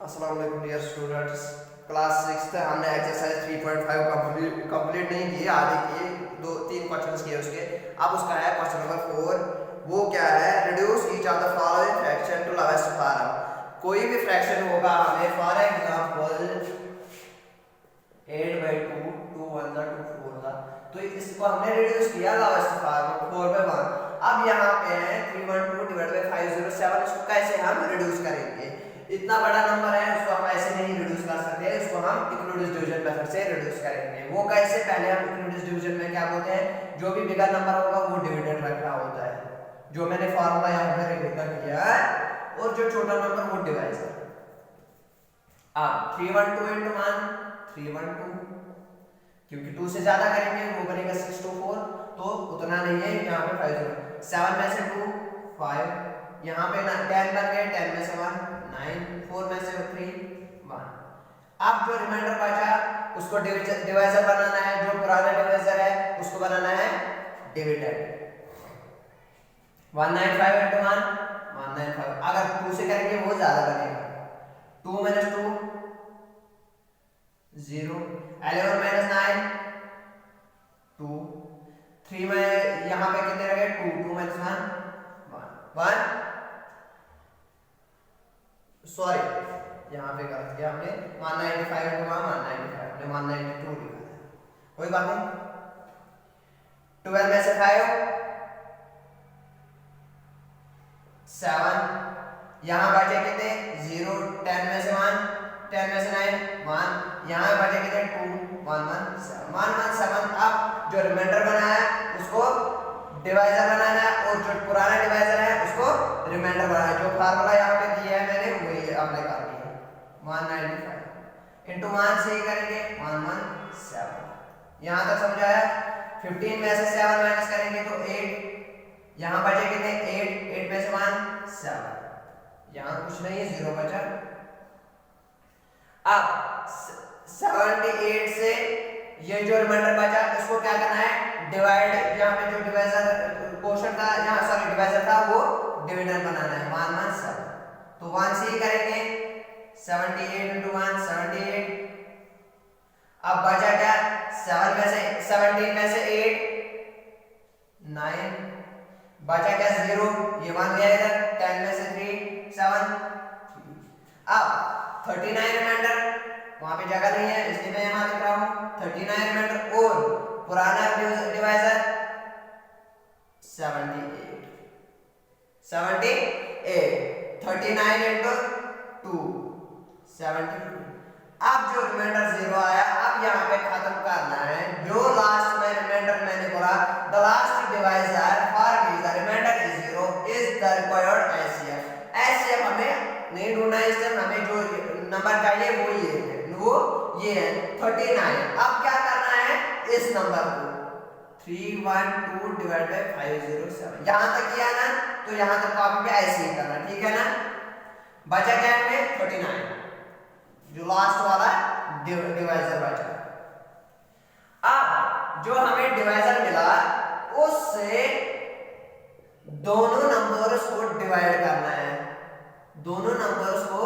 अस्सलाम वालेकुम dear students. Class 6 हमने एक्सरसाइज 3.5 कंप्लीट नहीं की, आधे किए, 2-3 क्वेश्चंस किए उसके। अब उसका है क्वेश्चन नंबर 4। वो क्या है? Reduce each of the following fraction to lowest form. कोई भी फ्रैक्शन होगा हमें, फॉर एग्जांपल 8/2 2 1 2 4 था, तो इसको हमने रिड्यूस किया लोवेस्ट फॉर्म 4/1। अब यहाँ पे है 312 डिवाइड बाय 507, इसको कैसे हम रिड्यूस करेंगे? इतना बड़ा नंबर है, उसको हम ऐसे नहीं रिड्यूस कर सकते, इसको हम इक्विडिस डिवीजन मेथड से रिड्यूस करेंगे। वो कैसे? पहले हम इक्विडिस डिवीजन में क्या बोलते हैं, जो भी बिगर नंबर होगा वो डिविडेंड रखना होता है, जो मैंने फार्मूला यहाँ पे लिखा किया है, और जो छोटा नंबर वो डिवाइजर। अब 312 into 1 312, क्योंकि 2 से ज्यादा करेंगे वो बनेगा 624, तो उतना नहीं है यहाँ पे 50। 7 में से 2 5, यहाँ पे 10 बन गए, 10 में से 1 9, 4 में से 3 1। अब जो रिमाइंडर बचा उसको डिवाइजर बनाना है, जो पुराना डिवाइजर है उसको बनाना है डिविडेंड। 195 into 1 195, अगर 2 से करेंगे वो ज्यादा बनेगा। 2 minus 2 0, 11 minus 9 2, 3 में यहाँ पे कितने रह गए? 2, 2 minus 1 1, सॉरी यहाँ पे गलत किया हमने, 195 into 1 195, हमने 192 लिखा था, कोई बात नहीं। 12 में से 5 7, यहाँ बचे कितने? 0, 10 में से 1 10 में से 9 1, यहाँ बचे कितने? 2 1 1 7 1 1 7। अब जो रिमाइंडर बनाया है उसको डिवाइजर बनाना है, और जो पुराना डिवाइजर है उसको रिमाइंडर बनाना है। जो फार्मूला यहाँ पे दिया है मैंने वही अप्लाई कर दिया। 195 into 1 से ही करेंगे 117। यहाँ तक समझ आया? 15 में से 7 माइनस करेंगे तो 8, यहाँ बचे कितने? 8 8 में से 1 7, यहाँ कुछ नहीं है, 0 बचा। अब 78 से ये जो रिमाइंडर बचा इसको क्या करना है? डिवाइड, यहाँ पे जो डिवाइजर क्वोशंट था, यहाँ सॉरी डिवाइजर था, वो डिविडेंड बनाना है 117, तो 1 से ही करेंगे। 78 into 1 78। अब बचा क्या? 7 में से 17 में से 8 9, बचा क्या? 0, ये 1 गया इधर, 10 में से 3 7। अब 39 रिमाइंडर, वहां पे जगह नहीं है इसलिए मैं यहां लिख रहा हूं 39 रिमाइंडर, और पुराना डिवाइजर 78 39 into 2 72। अब जो रिमाइंडर 0 आया, अब यहाँ पे खत्म करना है। जो लास्ट में रिमाइंडर मैंने बोला, the last divisor for which the remainder is 0 is the required HCF। HCF हमें नहीं ढूंढना है, इससे हमें जो नंबर चाहिए वो ये है, वो ये है 39। अब क्या करना है? इस नंबर को 312 डिवाइड बाय 507, यहां तक किया ना, तो यहां तक कॉपी पे ऐसे ही करना, ठीक है ना। बचा क्या है? 39, जो लास्ट वाला डिवाइजर बचा। अब जो हमें डिवाइजर मिला उससे दोनों नंबर्स को डिवाइड करना है, दोनों नंबर्स को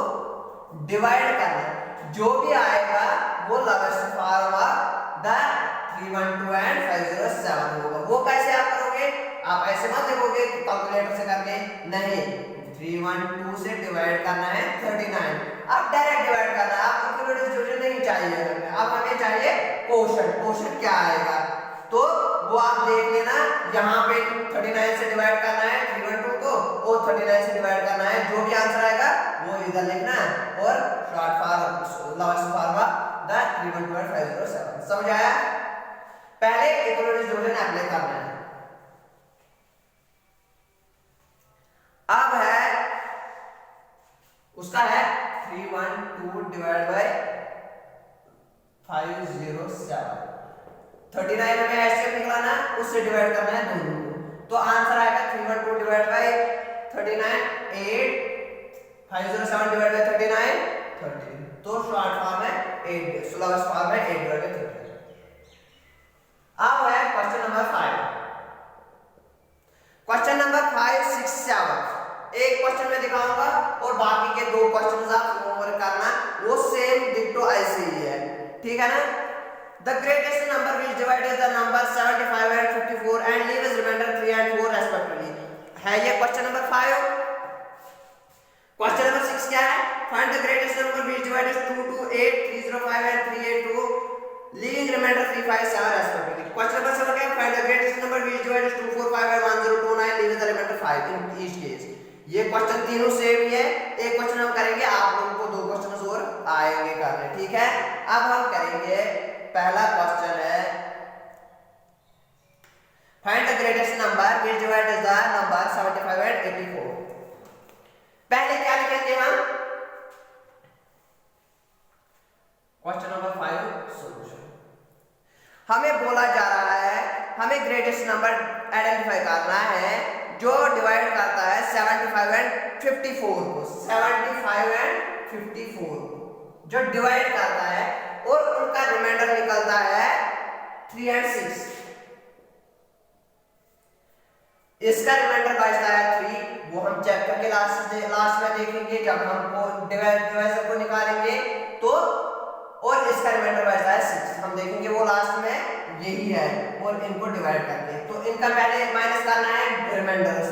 डिवाइड करना है। जो भी आएगा वो lowest form of the 312 and 507 होगा। वो कैसे आप करोगे? आप ऐसे मत लिखोगे कैलकुलेटर से करके, नहीं, 312 से डिवाइड करना है 39, अब डायरेक्ट डिवाइड करना है। आपको इक्विडिस डिवीजन नहीं चाहिए हमें, अब हमें चाहिए क्वोशंट। क्वोशंट क्या आएगा तो वो आप देख लेना, यहाँ पे 39 से डिवाइड करना है 312 को, और 39 से डिवाइड करना है, जो भी आंसर आएगा वो इधर लिखना है, और short form lowest form of the 312 and 507। समझ आया? पहले इक्विडिस डिवीजन अप्लाई करना है। अब है उसका है 312 डिवाइड बाय 507। 39 में ऐसे निकलाना, उससे डिवाइड करना है दोनों को, तो आंसर आएगा 312 डिवाइड बाय 39 8, 507 डिवाइड बाय 39 13, तो शॉर्ट फॉर्म है 8, लोवेस्ट फॉर्म है 8 डिवाइड बाय 13। अब है क्वेश्चन नंबर 5। क्वेश्चन नंबर 5 6 7 एक क्वेश्चन में दिखाऊंगा, और बाकी के 2 क्वेश्चंस आप होमवर्क करना है ना। The greatest number which divided the number 75 and 54 and leaves remainder 3 and 4 respectively है ये क्वेश्चन नंबर 5। क्वेश्चन नंबर 6 क्या है? Find the greatest number which divided 228 305 and 382 leaving remainder 357 respectively. Question number 7 क्या है? Find the greatest number which divided 245 and 1029 leaving the remainder 5 in each case. ये question तीनों same ही है। एक question हम करेंगे, आप लोगों को दो क्वेश्चन और आएंगे करने, ठीक है। अब हम करेंगे पहला क्वेश्चन है find the greatest number which divided the number 75 and 84। पहले क्या लिखेंगे हम? Question number 5 solution. हमें बोला जा रहा है हमें ग्रेटेस्ट नंबर आइडेंटिफाई करना है जो डिवाइड करता है 75 एंड 54 को। 75 एंड 54 को जो डिवाइड करता है और उनका रिमाइंडर निकलता है 3 एंड 6। इसका रिमाइंडर बचता है 3, वो हम चेक करके लास्ट में देखेंगे जब हम डिवाइजर को निकालेंगे तो। और इसका रिमाइंडर बचता है 6, हम देखेंगे वो लास्ट में यही है। और इनको डिवाइड करके तो इनका पहले माइनस करना है रिमाइंडर्स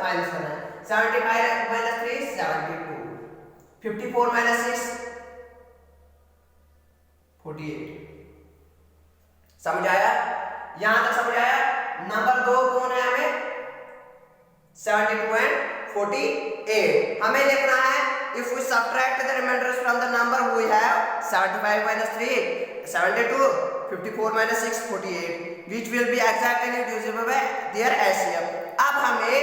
माइनस करना है। 75 माइनस 3 72, 54 माइनस 6 48। समझ आया? यहां तक समझ आया? नंबर 2 कौन है हमें? 72 एंड 48। हमें लिखना है if we subtract the remainders from the number we have 75 minus 3 72, 54 minus 6 48 which will be exactly divisible by their LCM। अब हमें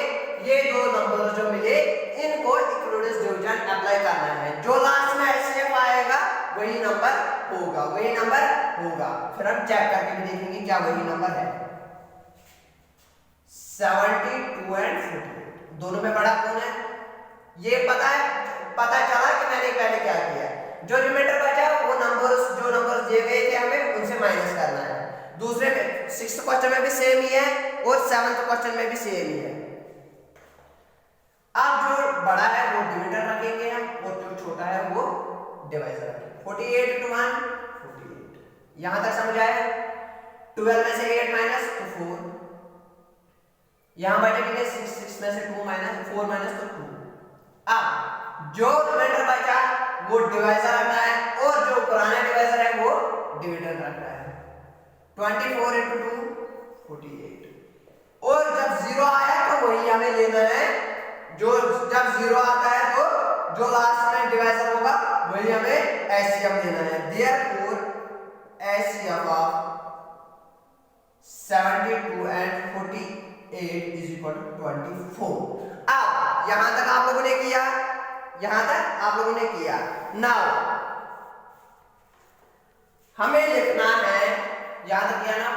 ये दो नंबर जो मिले इनको इक्विडिस डिवीजन अप्लाई करना है। जो लास्ट में LCM आएगा वही नंबर होगा। फिर हम चेक करके भी देखेंगे क्या वही नंबर है। 72 एंड 48 दोनों में बड़ा कौन है ये पता चला कि मैंने पहले क्या किया। जो रिमाइंडर बचा वो जो नंबर्स दिए गए थे हमें उनसे माइनस करना है। दूसरे में 6th क्वेश्चन में भी सेम ही है और 7th क्वेश्चन में भी सेम ही है। अब जो बड़ा है वो डिविडेंड रखेंगे हम और जो छोटा है वो डिवाइजर रखेंगे। 48 into 1 48। यहां तक समझ आया? 12 में से 8 माइनस तो 4। यहां बचेंगे 6 में से 2 माइनस 4 माइनस तो 2। अब जो रिमाइंडर बचा वो डिवाइजर रखना है और जो पुराना डिवाइजर है वो डिविडेंड रखना है। 24 into 2 48। और जब 0 आया तो वही हमें लेना है। जब 0 आता है तो जो लास्ट में डिवाइजर होगा वही हमें एचसीएफ लेना है। Therefore HCF of 72 and 48 is equal to 24। अब यहां तक आप लोगों ने किया, नाउ हमें लिखना है, याद किया ना,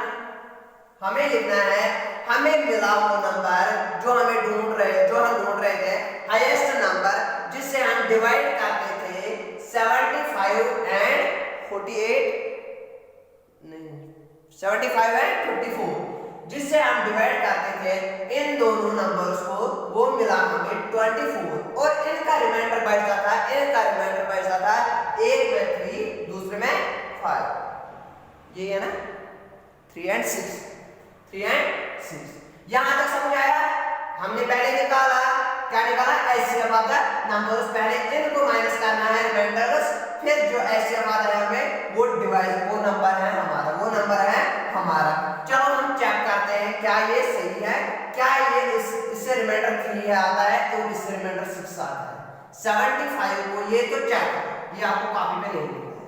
हमें लिखना है हमें मिला वो नंबर जो हम ढूंढ रहे थे हाईएस्ट नंबर जिससे हम डिवाइड करते थे 75 एंड 48 नहीं 75 एंड 54 जिससे हम डिवाइड करते थे इन दोनों नंबर्स को, वो मिला हमें 24 और इनका रिमाइंडर बचता था एक में 3 दूसरे में 5। ये है ना 3 एंड 6 यहां तक समझ आया? हमने पहले निकाला क्या निकाला? HCF of the numbers. पहले इनको माइनस करना है रिमाइंडर्स, फिर जो एचसीएफ आता है हमें वो नंबर है हमारा। चलो हम चेक करते हैं क्या ये सही है, क्या ये इससे रिमाइंडर 3 आता है तो इससे रिमाइंडर 6 आता है। 75 को ये तो चेक, ये आपको कॉपी पे नहीं लिखना है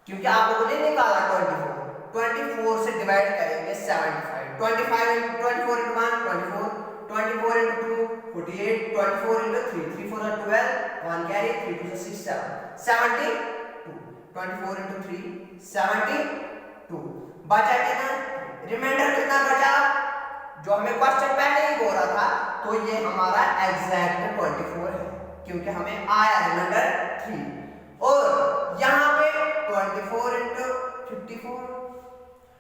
क्योंकि आप लोगों ने निकाला 24 से डिवाइड करेंगे 75। 24 into 1 24, 24 into 2 48, 24 into 3 4 are 12, 1 carry 3 2 6 7 72। 24 into 3 72 बचा कितना? रिमाइंडर कितना बचा? जो हमें क्वेश्चन पहले ही बोल रहा था तो ये हमारा एग्जैक्ट 24 है क्योंकि हमें आया रिमाइंडर 3। और यहाँ पे 24 into 54,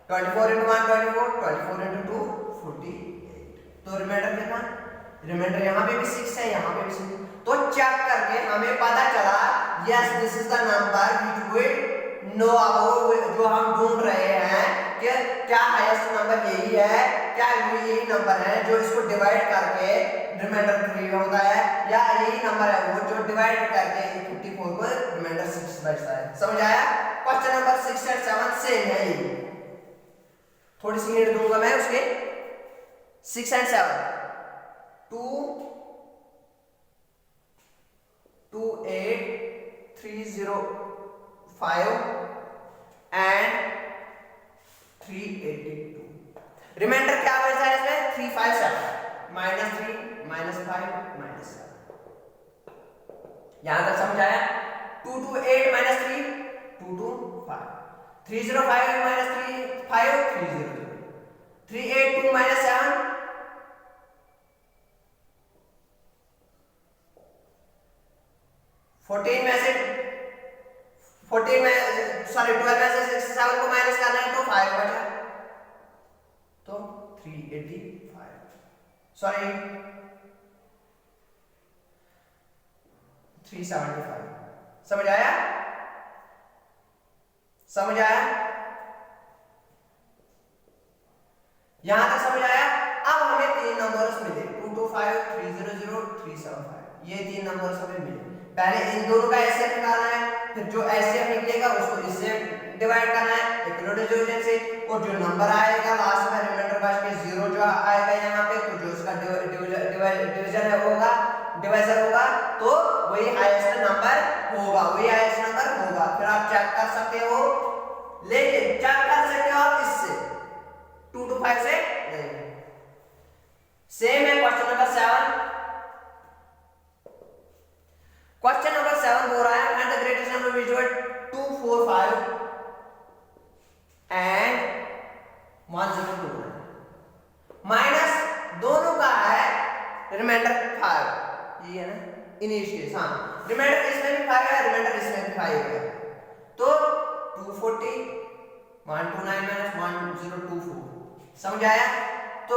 24 into 1 24, 24 into 2 48। तो रिमाइंडर कितना? रिमाइंडर यहाँ पे भी 6 है, यहाँ पे भी 6। तो चेक करके हमें पता चला yes this is the number which would know, अब जो हम ढूंढ रहे हैं कि क्या हाईएस्ट नंबर यही है, क्या यही नंबर है जो इसको डिवाइड करके रिमाइंडर 3 होता है, या यही नंबर है वो जो डिवाइड करके 54 को रिमाइंडर 6 बचता है। समझ आया? क्वेश्चन नंबर 6 और 7 सेम है, ये थोड़ी सी हिंट दूंगा मैं उसके। 6 and 7 2 8 3 0 5 and 382। रिमाइंडर क्या बचा है इसमें? 3 5 7 -3 -5 -7। यहां तक समझ आया? 2 2 8 -3 2 2 5 3 0 5 -3 5 3 0 3 8 2 -7 14 में से 14 में सॉरी 12 में से 7 को माइनस करना है तो 5 बचा, तो 385 सॉरी 375। समझ आया? समझ आया? यहां तक समझ आया? अब हमें तीन नंबर्स मिले 225 300 375, ये तीन नंबर्स हमें मिले। पहले इन दोनों का एचसीएफ निकालना है, फिर जो एचसीएफ निकलेगा उसको इससे डिवाइड करना है इक्विलेटरल डिवीजन से, और जो नंबर आएगा लास्ट में रिमाइंडर बच के 0 जो आएगा यहाँ पे, तो जो उसका डिवीजन है होगा, डिवाइजर होगा, तो वही हाईएस्ट नंबर होगा, वही हाईएस्ट नंबर होगा। फिर आप चेक कर सकते हो, लेकिन चेक कर सकते हो आप इससे 2 to 5 से नहीं। सेम है क्वेश्चन नंबर 7। क्वेश्चन नंबर 7 हो रहा है find the greatest number which were 2 4 5 and 102 minus दोनों का है रिमाइंडर 5, ये है ना इनिशियल। हाँ, रिमाइंडर इसमें भी 5 है, रिमाइंडर इसमें भी 5 है, तो 240 129 1024। समझ आया? तो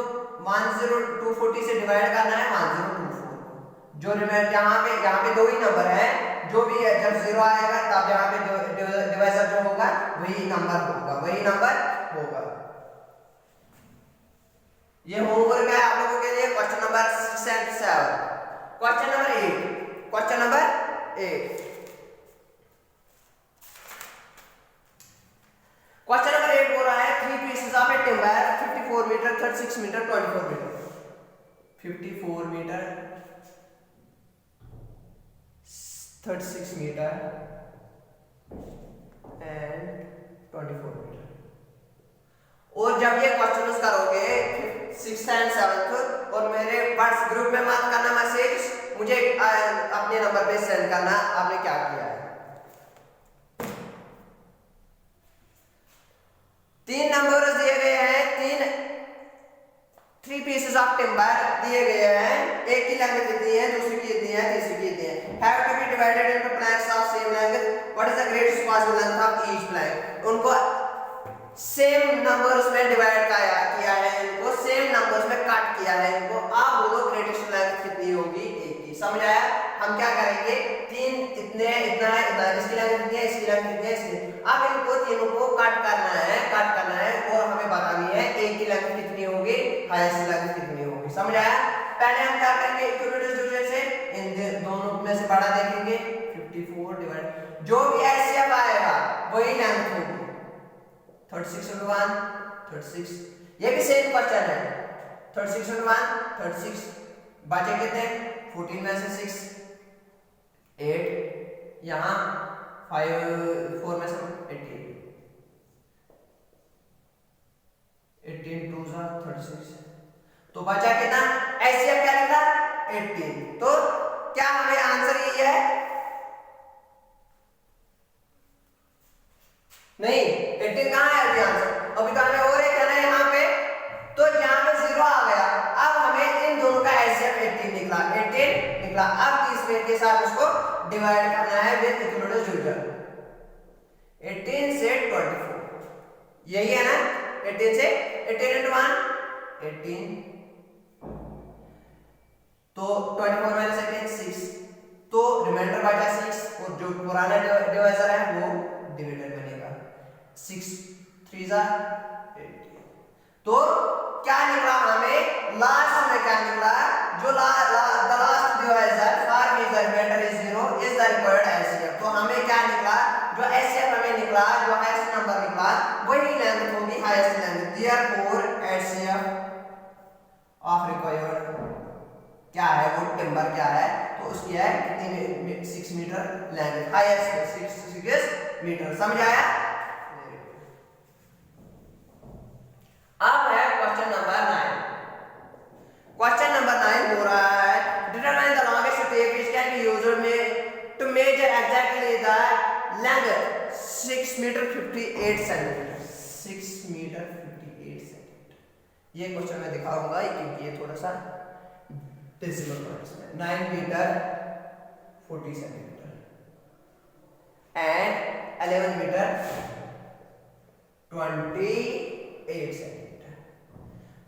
10240 से डिवाइड करना है 1024। जो रिमाइंडर यहाँ पे दो ही नंबर है, जो भी है जब 0 आएगा तब यहाँ पे डिवाइजर जो होगा वही नंबर होगा, वही नंबर होगा। ये होमवर्क है आप लोगों के लिए question number 6 and 7। Question number 8, question number 8, question number 8 हो रहा है 3 pieces of a timber 54 metre 36 metre 24 metre 54 metre 36 metre and 24 metre. और जब ये क्वेश्चन करोगे 6th and 7th और मेरे व्हाट्सएप ग्रुप में मत करना मैसेज, मुझे अपने नंबर पे सेंड करना आपने क्या किया है। 3 नंबर दिए गए हैं, 3 pieces of timber दिए गए हैं, एक की लेंथ कितनी है, दूसरी की कितनी है, तीसरी की कितनी है। Have to be divided into planks of same length. What is the greatest possible length of each plank? उनको सेम नंबर्स में डिवाइड किया है, इनको सेम नंबर्स में काट किया है इनको। आप बोलो ग्रेटेस्ट लेंथ कितनी होगी एक की। समझ आया? हम क्या करेंगे, 3 इतने इतना है, इतना इसकी लेंथ कितनी है, इसकी लेंथ कितनी है, इसकी। अब इनको तीनों को काट करना है और हमें बतानी है एक की लेंथ कितनी होगी, हाईएस्ट लेंथ कितनी होगी। समझ आया? पहले हम क्या करेंगे, इक्विलेटरल डिवीजन से इन दोनों में से बड़ा देखेंगे 54 डिवाइड, जो भी एचसीएफ आएगा वही लेंथ होगी। 36 into 1 36, ये भी सेम क्वेश्चन है। 36 into 1 36, बचे कितने, 14 में से 6 8, यहाँ 4 में से 18 18 2 36, तो बचा कितना, एचसीएफ क्या निकला 18। तो क्या हमें आंसर यही है, नहीं 18 कहां है अभी आंसर, अभी तो हमें और एक है ना यहाँ पे, तो यहाँ पे 0 आ गया। अब हमें इन दोनों का एचसीएफ 18 निकला। अब 30 मिनट के साथ उसको डिवाइड करना है विद इक्विलेटरल डिवीजन। 18 से 24, यही है ना, 18 से 18 into 1 18, तो 24 माइनस 18 6, तो रिमाइंडर बचा 6 और जो पुराना डिवाइजर है वो डिविडेंड बनेगा। 6 3 जा 8। तो क्या निकला हमें लास्ट में, क्या निकला जो the last divisor for measure matter is 0 is the required HCF. तो हमें क्या निकला, जो एचसीएफ हमें निकला, जो हाईएस्ट नंबर निकला वही लेंथ होगी highest length. Therefore HCF of required क्या है, वो टिम्बर क्या है, तो उसकी है कितनी 6 मीटर लेंथ, हाईएस्ट 6 मीटर। समझ आया। अब है क्वेश्चन नंबर 9। क्वेश्चन नंबर 9 हो रहा है determine the longest tape which can be used to measure exactly the length 6 metre 58 centimetre. 6 metre 58 centimetre. ये क्वेश्चन मैं दिखाऊंगा क्योंकि ये थोड़ा सा डेसिमल पॉइंट्स में। 9 metre 40 centimetre and 11 metre 28 centimetre.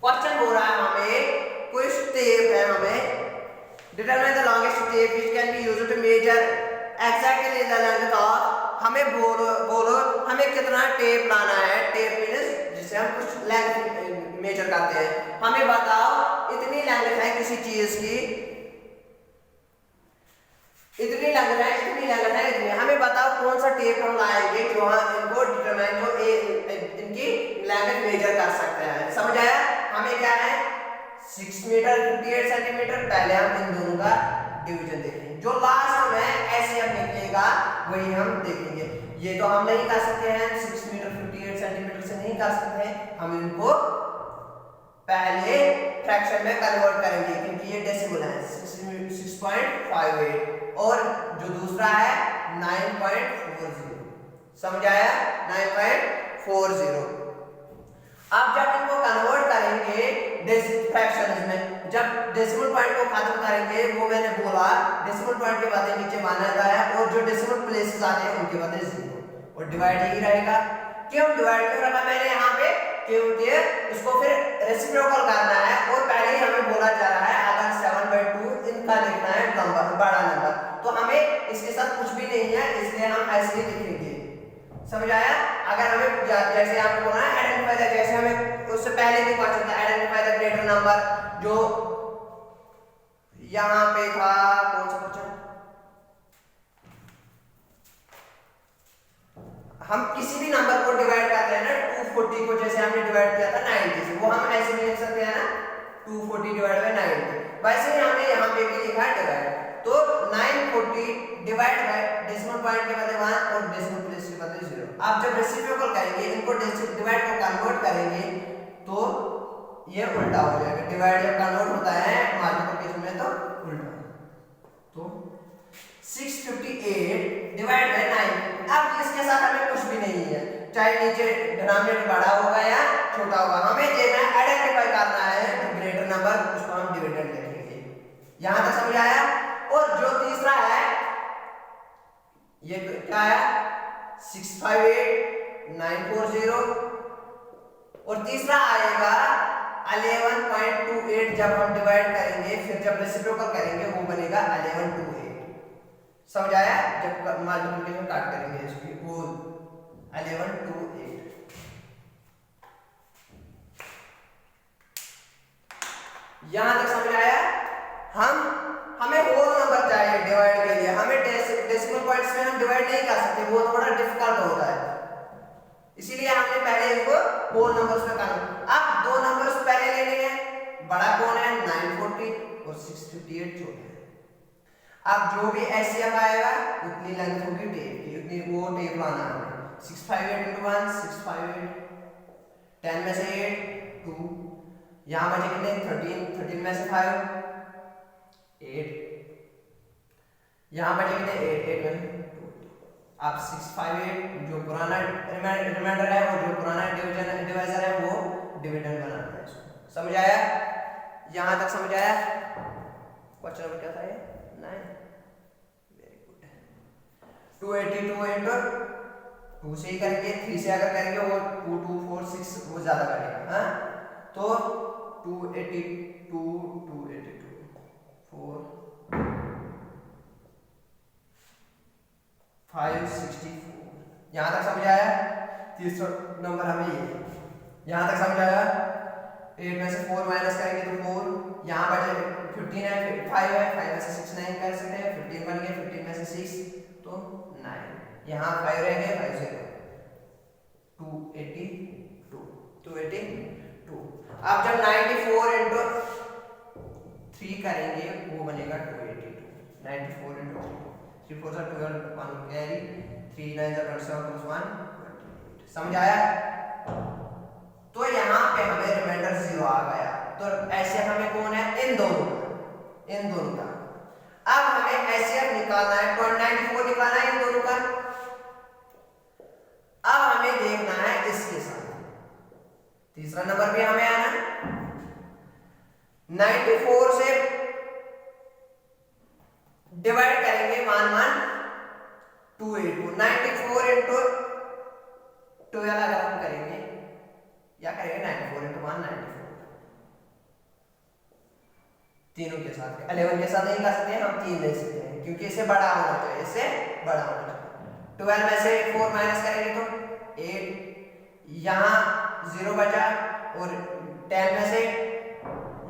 Question हो रहा है हमें कुछ टेप है, हमें determine the longest tape which can be used to measure exactly the length of. हमें बोलो हमें कितना टेप लाना है। टेप मींस जिसे हम कुछ लेंथ मेजर करते हैं। हमें बताओ इतनी लेंथ है किसी चीज की, इतनी लेंथ है, इतनी लेंथ है, इतनी। हमें बताओ कौन सा टेप हम लाएंगे जो इनको डिटरमाइन जो इनकी लेंथ मेजर कर सकते हैं। समझ आया। हमें क्या है 6 मीटर 58 सेंटीमीटर। पहले हम इन दोनों का डिवीजन देखेंगे, जो लास्ट में एचसीएफ निकलेगा वही हम देखेंगे। ये तो हम नहीं कर सकते हैं, 6 मीटर 58 सेंटीमीटर से नहीं कर सकते हैं। हम इनको पहले फ्रैक्शन में कन्वर्ट करेंगे क्योंकि ये डेसिमल है। 6.58 और जो दूसरा है 9.40। समझ आया 9.40। अब जब इनको कन्वर्ट करेंगे फ्रैक्शंस में, जब डेसिमल पॉइंट को खत्म करेंगे, वो मैंने बोला डेसिमल पॉइंट के बाद नीचे मान्यता है और जो डेसिमल प्लेसेस आते हैं उनके बाद 0 और डिवाइड ही रहेगा। क्यों डिवाइड क्यों रखा मैंने यहाँ पे, क्योंकि उसको फिर रेसिप्रोकल करना है और पहले ही हमें बोला जा रहा है अगर 7/2 इनका लिखना है नंबर बड़ा नंबर, तो हमें इसके साथ कुछ भी नहीं है इसलिए हम ऐसे ही लिखेंगे। समझ आया। अगर हमें जैसे आपको बोला है आइडेंटिफाई द, जैसे हमें उससे पहले भी क्वेश्चन था आइडेंटिफाई द ग्रेटर नंबर, जो यहाँ पे था कौन सा क्वेश्चन, हम किसी भी नंबर को डिवाइड करते हैं ना 240 को, जैसे हमने डिवाइड किया था 90 से, वो हम ऐसे भी लिख सकते हैं ना 240 डिवाइड बाय 90। वैसे ही हमने यहाँ पे भी लिखा है डिवाइड। तो 940 डिवाइड बाय डेसिमल पॉइंट के बदले 1 और डेसिमल प्लेस के बदले 0। आप जब रेसिप्रोकल करेंगे, इनको डिवाइड को कन्वर्ट करेंगे तो ये उल्टा हो जाएगा। डिवाइड जब कन्वर्ट होता है मल्टीप्लिकेशन में तो उल्टा। तो 658 डिवाइड बाय 9। अब इसके साथ हमें कुछ भी नहीं है, चाहे नीचे डिनोमिनेटर बड़ा होगा या छोटा होगा, हमें देखना है आइडेंटिफाई करना है ग्रेटर नंबर, उसको हम डिविडेंड लिखेंगे। यहां तक समझ आया। और जो तीसरा है ये क्या है 658 940 और तीसरा आएगा 11.28। जब हम डिवाइड करेंगे फिर जब रेसिप्रोकल करेंगे वो बनेगा 1128। समझ आया। जब मल्टीप्लिकेशन काट करेंगे इसकी वो 1128। यहां तक समझ आया। हमें होल नंबर चाहिए डिवाइड के लिए, हमें डेसिमल पॉइंट्स में हम डिवाइड नहीं कर सकते, वो थोड़ा डिफिकल्ट होता है, इसीलिए हमने पहले इनको होल नंबर्स में करना। अब दो नंबर्स पहले लेने हैं, बड़ा कौन है 940 और 658 छोटा है। अब जो भी एचसीएफ आएगा उतनी लेंथ होगी टेप की, उतनी वो टेप लाना है। 658 into 1 658, 10 में से 8 2, यहाँ बचे कितने 13 में से 5 8, यहाँ बचे कितने 8 में 2। अब 658 जो पुराना रिमाइंडर है, वो जो पुराना डिवाइजर है वो डिविडेंड बनाना है इसको। समझ आया। यहाँ तक समझ आया। क्वेश्चन नंबर क्या था ये 9। Very good. 282 into 2 से ही करेंगे, 3 से अगर करेंगे वो 2 2 4 6 वो ज्यादा करेगा। हाँ तो 282 4 564। यहां तक समझ आया। तीसरा नंबर हमें ये, यहाँ तक समझ आया। 8 में से 4 माइनस करेंगे तो 4, यहाँ बचे 15 है, 5 है, 5 में से 6 नहीं कर सकते हैं, 15 बन गए, 15 में से 6 तो 9, यहाँ 5 रहेंगे, 5 0 282। अब जब 94 इंटू 3 करेंगे वो बनेगा 282। 94 इंटू 3 4 12 1 कैरी 3 9 27 + 1 28। समझ आया? तो यहाँ पे हमें रिमाइंडर 0 आ गया। तो ऐसे हमें कौन है? इन दोनों का। अब हमें एचसीएफ निकालना है, 94 निकालना है इन दोनों का। अब हमें देखना है इसके साथ, तीसरा नंबर भी हमें आना है। 94 से डिवाइड करेंगे 282। 94 इंटू 12 अगर हम करेंगे या करेंगे 94 इंटू 194, तीनों के साथ 11 के साथ नहीं कर सकते, हम 3 ले सकते हैं क्योंकि इससे बड़ा होना चाहिए, इससे बड़ा होना चाहिए। 12 में से 4 माइनस करेंगे तो 8, यहाँ 0 बचा और 10 में से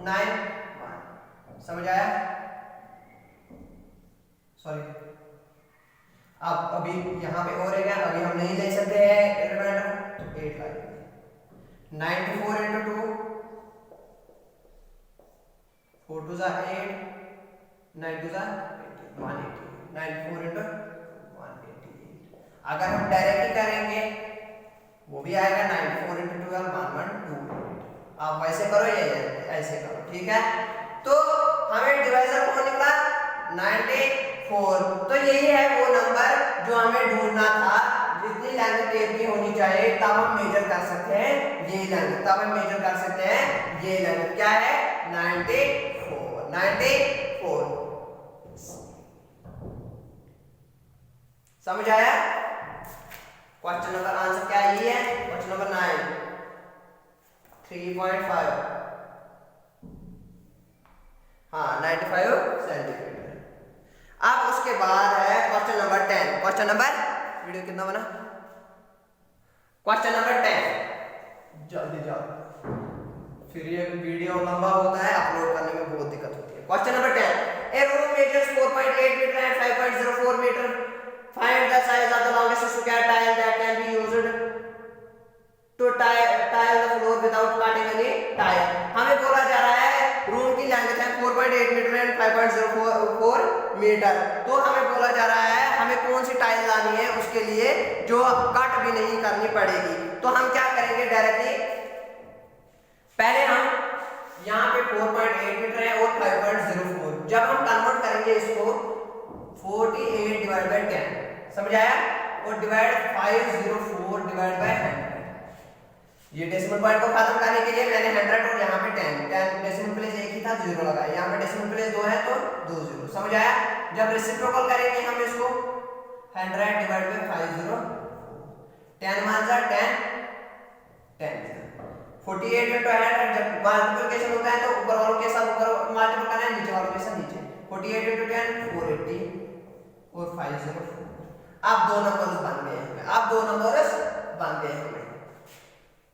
9 1। समझ आया? सॉरी, अब अभी यहाँ पे और है क्या, अभी हम नहीं ले सकते हैं रिमाइंडर, तो 8 लाएंगे। 94 इंटू 2 4 2 8 9 2 180। 94 इंटू 188। अगर हम डायरेक्टली करेंगे वो भी आएगा 94 इंटू 12 1128। आप वैसे करो या ऐसे करो, ठीक है। तो हमें डिवाइजर कौन निकला? 94। तो यही है वो नंबर जो हमें ढूंढना था। जितनी लेंथ टेप की होनी चाहिए तब हम मेजर कर सकते हैं ये लेंथ, तब हम मेजर कर सकते हैं ये लेंथ। क्या है? 94। समझ आया? क्वेश्चन नंबर आंसर क्या ये है? क्वेश्चन नंबर 9 3.5, हाँ 95 सेंटीमीटर। अब उसके बाद है question number 10। Question number, video कितना बना? क्वेश्चन नंबर 10, जल्दी जाओ, फिर ये वीडियो लंबा होता है, अपलोड करने में बहुत दिक्कत होती है। Question number 10, A room measures 4.8 meter and 5.04 meter. Find the size of the longest square tile that can be used to tile the floor without cutting any tile. हमें बोला जा रहा है रूम की लेंथ है 4.8 मीटर एंड 5.04 मीटर। तो हमें बोला जा रहा है हमें कौन सी टाइल लानी है उसके लिए जो कट भी नहीं करनी पड़ेगी। तो हम क्या करेंगे, डायरेक्टली पहले हम यहाँ पे 4.8 मीटर है और 5.04, जब हम कन्वर्ट करेंगे इसको 48 डिवाइड बाय 10, समझ आया, और डिवाइड 504 डिवाइड बाय 100। ये डेसिमल पॉइंट को खत्म करने के लिए मैंने 100 और यहाँ पे 10 डेसिमल प्लेस एक ही था, 0 लगाया। यहाँ पे डेसिमल प्लेस 2 है तो 2 0। समझ आया? जब रेसिप्रोकल करेंगे हम इसको 100 डिवाइड बाय 504, 10 1 10 10 48 इंटू 100। जब मल्टीप्लिकेशन होता है तो ऊपर वालों के साथ ऊपर मल्टीपल करना है, नीचे वालों के साथ नीचे। 48 इंटू 10 480 और 504। अब दो नंबर्स बन गए हैं,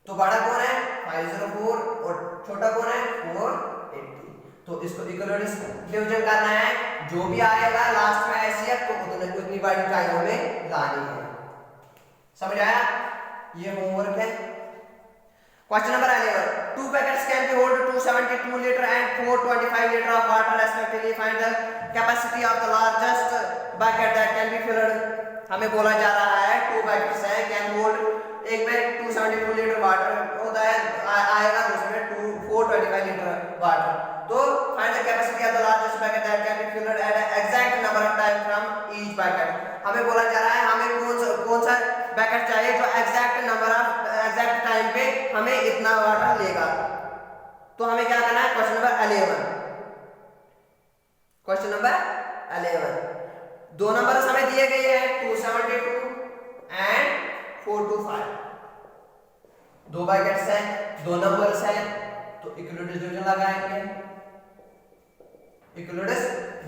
तो बड़ा कौन है? 504 और छोटा कौन है? 480। तो इसको इक्वलिटी डिवीजन करना है, जो भी आएगा लास्ट में एचसीएफ तो उतनी बड़ी टाइम हमें लानी है। समझ आया? ये होमवर्क है। Question number 11, 2 packets can be hold 272 liter and 425 liter of water respectively. Find the capacity of the largest bucket that can be filled. हमें बोला जा रहा है 2 पैकेट्स हैं, कैन होल्ड, एक में 272 लीटर वाटर होता है आएगा, दूसरे में 425 लीटर वाटर। तो find the capacity of the largest packet that can be filled at exact number of time from each packet. हमें बोला जा रहा है हमें कौन सा पैकेट चाहिए जो एग्जैक्ट टाइम पे हमें इतना वाटर लेगा। तो हमें क्या करना है? क्वेश्चन नंबर 11, दो नंबर हमें दिए गए हैं 272 एंड 425। दो पैकेट्स हैं, दो नंबर्स हैं, तो इक्वलिटी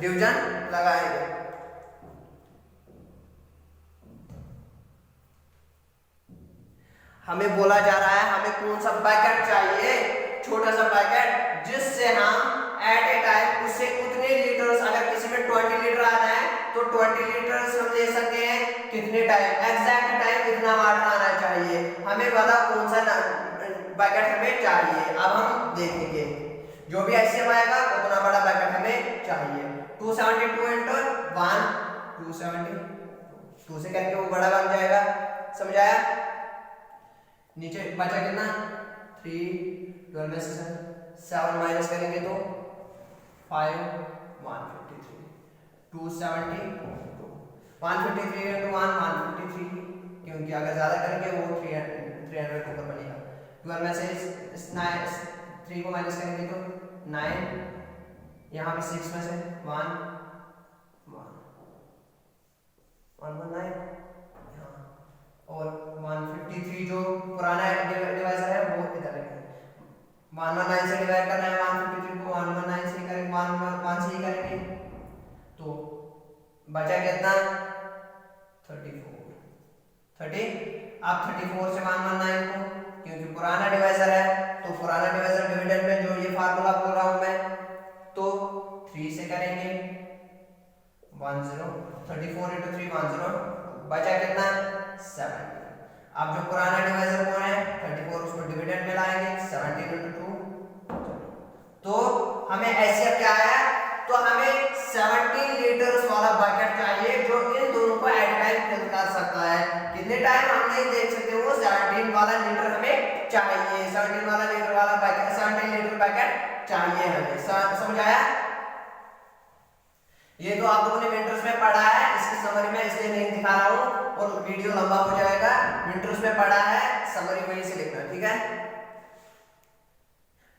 डिवीजन लगाएंगे। हमें बोला जा रहा है हमें कौन सा ब्रैकेट चाहिए, छोटा सा ब्रैकेट, जिससे हम एट ए टाइम उससे उतने लीटर्स, अगर किसी में 20 लीटर आता है तो 20 लीटर्स हम ले सकते हैं कितने टाइम, एग्जैक्ट टाइम इतना वाटर आना चाहिए। हमें पता कौन सा ब्रैकेट हमें चाहिए। अब हम देखेंगे जो भी एचसीएफ आएगा उतना बड़ा ब्रैकेट हमें चाहिए। 272 इंटू 1 270, 2 से करके वो बड़ा बन जाएगा, समझ आया। नीचे बचा कितना 3, 12 में से 7 माइनस करेंगे तो 5, 153, 272, 153 इंटू 1 153, क्योंकि अगर ज्यादा करेंगे वो 300 ऊपर बनेगा। 12 में से 3 को माइनस करेंगे तो 9, यहाँ पे 6 में से 1 119, और 153 जो पुराना डिवाइजर है वो इधर है। 119 से डिवाइड करना है 153 को, 119 से करेंगे 1 से ही करेंगे तो बचा कितना 30। अब 34 से 119 को, क्योंकि पुराना डिवाइजर है तो पुराना डिवाइजर डिविडेंड में जो ये फार्मूला बोल रहा हूं मैं, तो 3 से करेंगे 10, 34 इंटू 3 10, बचा कितना 7। अब जो पुराना डिवाइजर कौन है 34, उसको डिविडेंड में लाएंगे 17 इंटू 2, तो हमें एचसीएफ क्या आया, तो हमें 17 लीटर्स वाला बकेट चाहिए जो इन दोनों को एट टाइम फिल कर सकता है। कितने टाइम हम नहीं देख सकते, वो 17 वाला लीटर हमें चाहिए, 17 वाला लीटर वाला बकेट, 17 लीटर बकेट चाहिए हमें, समझ आया। ये तो आप लोगों ने विंटर्स में पढ़ा है, इसकी समरी में इसलिए नहीं दिखा रहा हूं और वीडियो लंबा हो जाएगा। विंटर्स में पढ़ा है, समरी वहीं से लिखना, ठीक है।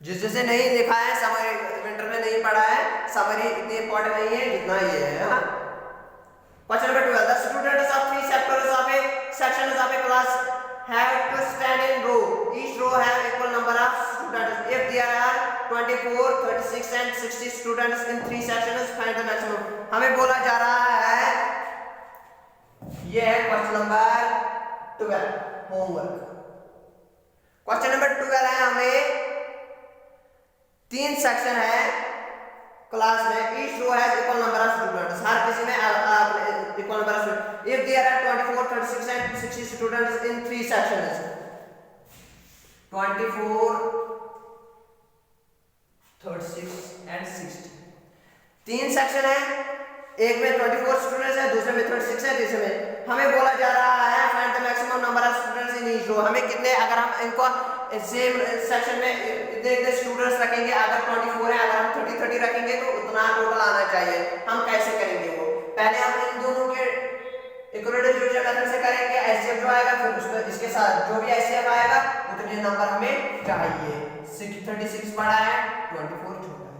जिसे नहीं लिखा है समरी विंटर में नहीं पढ़ा है, समरी इतनी इंपॉर्टेंट नहीं है जितना ये है। हाँ, question number 12, the students of 3 sectors of a section of a class have to stand in row, each row have equal number of students. If there are 24, 36 and 60 students in 3 sections, find the maximum. हमें बोला जा रहा है, ये है question number 12 homework. Question number 12 है, हमें 3 section है क्लास में, each row has equal number of students, हर किसी में equal number of students. If there are 24, 36 and 60 students in 3 sections, 24, 36 and 60, 3 section है, एक में 24 स्टूडेंट्स है, दूसरे में 36 है, तीसरे में हमें बोला जा रहा है find the maximum number of students in each row. हमें कितने, अगर हम इनको सेम सेक्शन में इतने स्टूडेंट्स रखेंगे, अगर 24 है, अगर हम 30 रखेंगे तो उतना टोटल आना चाहिए। हम कैसे करेंगे वो, पहले हम इन दोनों के इक्विवेलेंट डिवीजन मेथड से करेंगे, एचसीएफ जो आएगा फिर उसको इसके साथ जो भी एचसीएफ आएगा उतने नंबर हमें चाहिए। 36 बड़ा है, 24 छोटा है।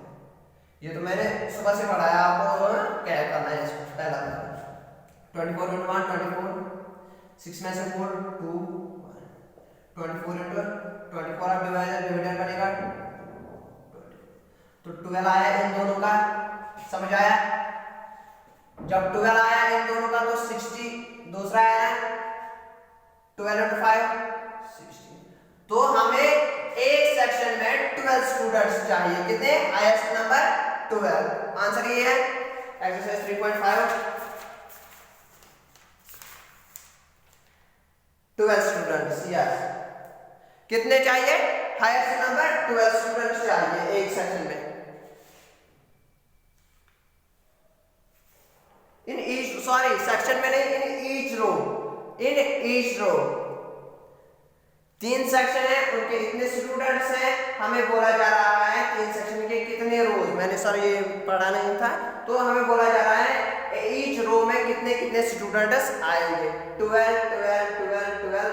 ये तो मैंने सुबह से पढ़ाया, आपको क्या करना है इसको, पहला 24 into 1 24, 6 में से 4 2 24 into 24 आप डिवाइडर बनेगा 20, तो 12 आया इन दोनों का, समझ आया। जब 12 आया इन दोनों का तो 60 दूसरा आया 12 into 5 16, तो हमें एक सेक्शन में 12 स्टूडेंट्स चाहिए। कितने, हाईएस्ट नंबर 12। आंसर ये है एक्सरसाइज 3.5, 12 स्टूडेंट्स। यस, कितने चाहिए, हाईएस्ट नंबर 12 स्टूडेंट्स चाहिए एक सेक्शन में। इन ईच, सॉरी सेक्शन में नहीं, in each row, in each row 3 section है, उनके इतने स्टूडेंट्स हैं। हमें बोला जा रहा है 3 सेक्शन के कितने रोज, मैंने सर ये पढ़ा नहीं था, तो हमें बोला जा रहा है ईच रो में कितने कितने स्टूडेंट्स आएंगे। 12 12 12 12,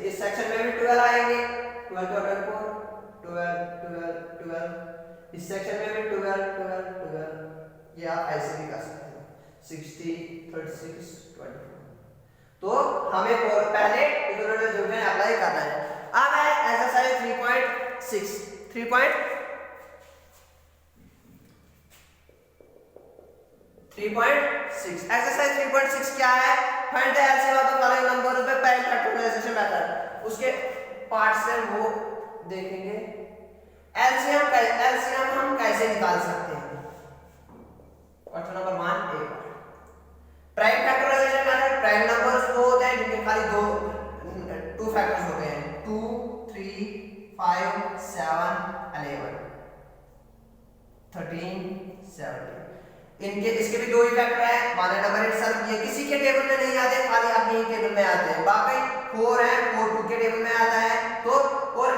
इस सेक्शन में भी 12 आएंगे, 12 12 12 12 12, इस सेक्शन में भी 12 12 12। ये आप ऐसे भी कर सकते हो, 60 36 24। तो हमें पहले इक्विवेलेंट डिवीजन अप्लाई करना है। अब है एक्सरसाइज 3.6 एक्सरसाइज 3.6 क्या है, find the LCM of the following numbers में प्राइम फैक्टराइजेशन मेथड उसके पार्ट से वो देखेंगे। एलसीएम हम कैसे निकाल सकते हैं। Question number 1 A prime factorization method, prime numbers वो होते हैं जिनके खाली टू फैक्टर्स होते हैं, 2 3 5 7 11 13 17। इनके इसके भी दो ही फैक्टर है, माने नंबर इटसेल्फ ये किसी के टेबल में नहीं आते, खाली अपने ही टेबल में आते हैं। बाकी 4 है, 4 2 के टेबल में आता है। तो और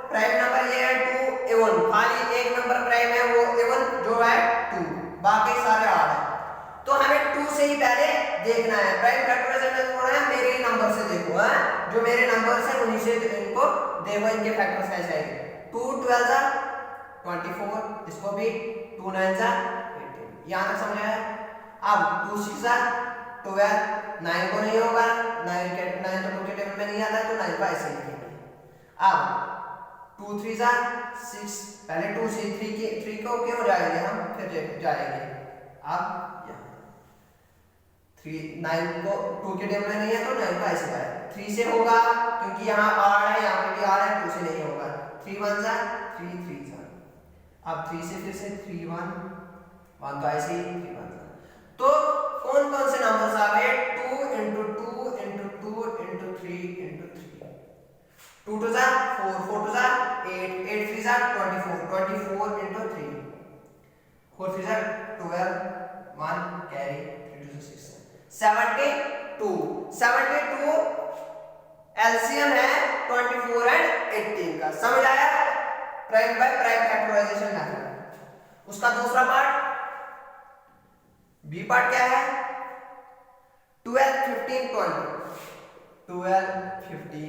प्राइम नंबर ये है 2 इवन, खाली एक नंबर प्राइम है वो इवन जो है 2, बाकी सारे ऑड है। तो हमें 2 से ही पहले देखना है। प्राइम फैक्टराइजेशन में है मेरे ही नंबर से देखो, है जो मेरे नंबर है उन्हीं से इनको देखो, इनके फैक्टर्स कैसे आएंगे। 2 12 जा 24, इसको भी 2 9 जा 18, यहां तक समझ आया। अब 2 6 जा 12, 9 को नहीं होगा, 9 तो 2 के टेबल में नहीं आता है, तो 9 को ऐसे लिखेंगे। अब 2 3 जा 6, पहले 2 से 3 को क्यों जाएंगे हम, फिर जाएंगे। अब 9 को 2 के टेबल में नहीं है तो 9 को ऐसे जाए। 3 से होगा क्योंकि यहाँ आर है, यहाँ पे भी आर है, 2 से नहीं होगा। 3 1 जा 3 3 जा, अब 3 से फिर से 3 1 1 तो ऐसे ही 3 1 जा। तो कौन कौन से नंबर्स आ गए, 2 into 2 into 2 into 3 into 3, 2 2 जा 4 4 2 जा 8 8 3 जा 24 24 into 3 4 3 जा 12 1 कैरी 3 2 6 72 72 एलसीएम है 24 एंड 18 का। समझ आया prime by prime factorization method. उसका दूसरा पार्ट बी पार्ट क्या है, 12 15 20 12 15 20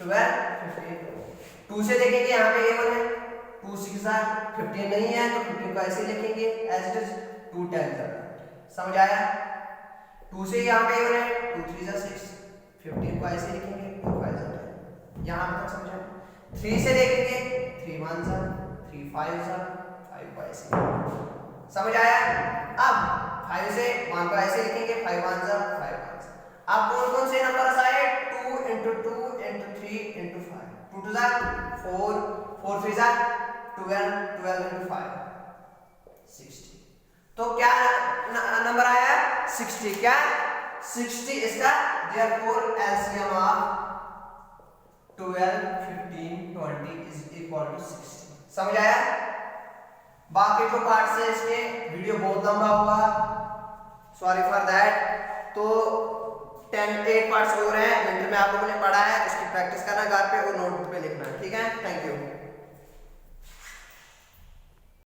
12 15 2 से देखेंगे, यहाँ पे a1 है, 2 6 जा 15 नहीं है तो 15 को ऐसे लिखेंगे एज इट इज 2 10 जा। समझ आया। 2 से यहाँ पे a1 है, 2 3 जा 6, 15 को ऐसे लिखेंगे 2 5 जा 10, यहाँ तक समझा। 3 से देखेंगे 3 1 जा 3 5 जा 5 को ऐसे, समझ आया। अब 5 से 1 को ऐसे लिखेंगे 5 1 जा 5 1 जा। अब कौन कौन से नंबर आए, 2 into 2 into 3 into 5, 2 2 जा 4 4 3 जा 12 12 into 5 60। तो क्या नंबर आया 60, क्या 60 इसका therefore LCM of 12 15 20 is equal to 60। समझ आया। बाकी जो पार्ट है इसके वीडियो बहुत लंबा हुआ, सॉरी फॉर दैट। तो 8 पार्ट्स हो रहे हैं, विंटर में आप लोगों ने पढ़ा है, उसकी प्रैक्टिस करना घर पे और नोटबुक पे लिखना है, ठीक है। Thank you.